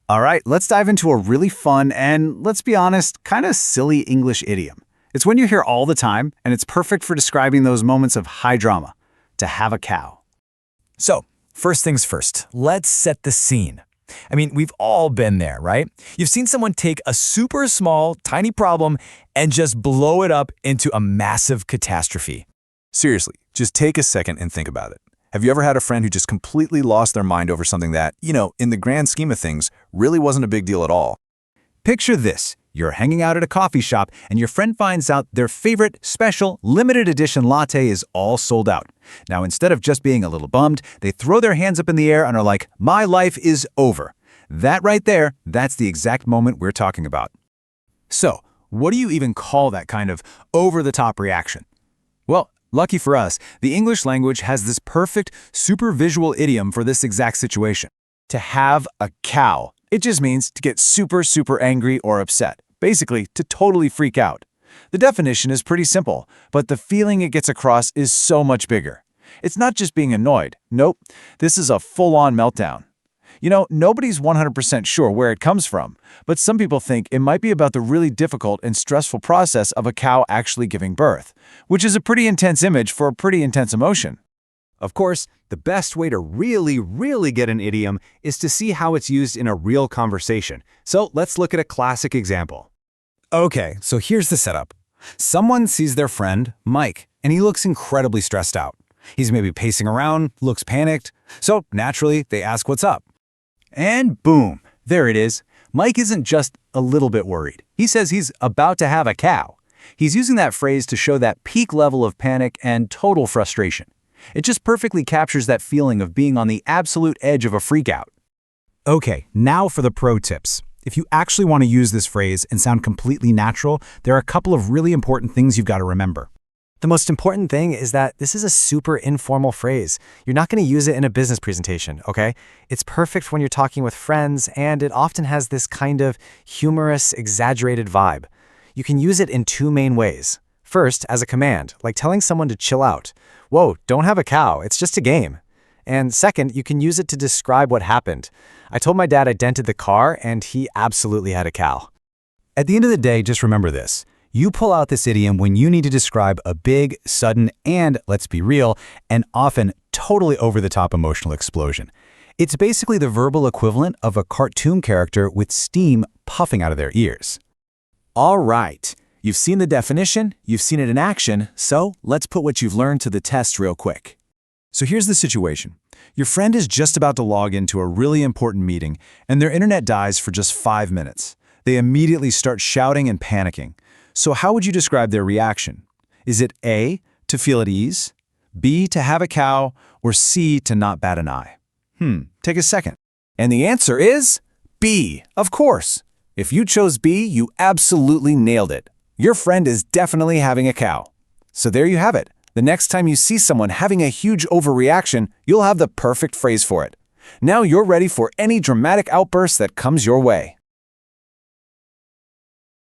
All right, let's dive into a really fun and, let's be honest, kind of silly English idiom. It's one you hear all the time, and it's perfect for describing those moments of high drama. To have a cow. So, first things first, let's set the scene. I mean, we've all been there, right? You've seen someone take a super small, tiny problem and just blow it up into a massive catastrophe. Seriously, just take a second and think about it. Have you ever had a friend who just completely lost their mind over something that, in the grand scheme of things, really wasn't a big deal at all? Picture this. You're hanging out at a coffee shop, and your friend finds out their favorite, special, limited edition latte is all sold out. Now, instead of just being a little bummed, they throw their hands up in the air and are like, "My life is over." That right there, that's the exact moment we're talking about. So, what do you even call that kind of over-the-top reaction? Well, lucky for us, the English language has this perfect, super visual idiom for this exact situation. To have a cow. It just means to get super, super angry or upset. Basically, to totally freak out. The definition is pretty simple, but the feeling it gets across is so much bigger. It's not just being annoyed. Nope, this is a full-on meltdown. Nobody's 100% sure where it comes from, but some people think it might be about the really difficult and stressful process of a cow actually giving birth, which is a pretty intense image for a pretty intense emotion. Of course, the best way to really get an idiom is to see how it's used in a real conversation. So let's look at a classic example. Okay, so here's the setup. Someone sees their friend, Mike, and he looks incredibly stressed out. He's maybe pacing around, looks panicked, so naturally they ask what's up. And boom, there it is. Mike isn't just a little bit worried. He says he's about to have a cow. He's using that phrase to show that peak level of panic and total frustration. It just perfectly captures that feeling of being on the absolute edge of a freakout. Okay, now for the pro tips. If you actually want to use this phrase and sound completely natural, there are a couple of really important things you've got to remember. The most important thing is that this is a super informal phrase. You're not going to use it in a business presentation, okay? It's perfect when you're talking with friends, and it often has this kind of humorous, exaggerated vibe. You can use it in two main ways. First, as a command, like telling someone to chill out. Whoa, don't have a cow, it's just a game. And second, you can use it to describe what happened. I told my dad I dented the car, and he absolutely had a cow. At the end of the day, just remember this. You pull out this idiom when you need to describe a big, sudden, and, let's be real, an often totally over-the-top emotional explosion. It's basically the verbal equivalent of a cartoon character with steam puffing out of their ears. All right. You've seen the definition, you've seen it in action, so let's put what you've learned to the test real quick. So here's the situation. Your friend is just about to log into a really important meeting, and their internet dies for just 5 minutes. They immediately start shouting and panicking. So how would you describe their reaction? Is it A, to feel at ease, B, to have a cow, or C, to not bat an eye? Take a second. And the answer is B, of course. If you chose B, you absolutely nailed it. Your friend is definitely having a cow. So there you have it. The next time you see someone having a huge overreaction, you'll have the perfect phrase for it. Now you're ready for any dramatic outburst that comes your way.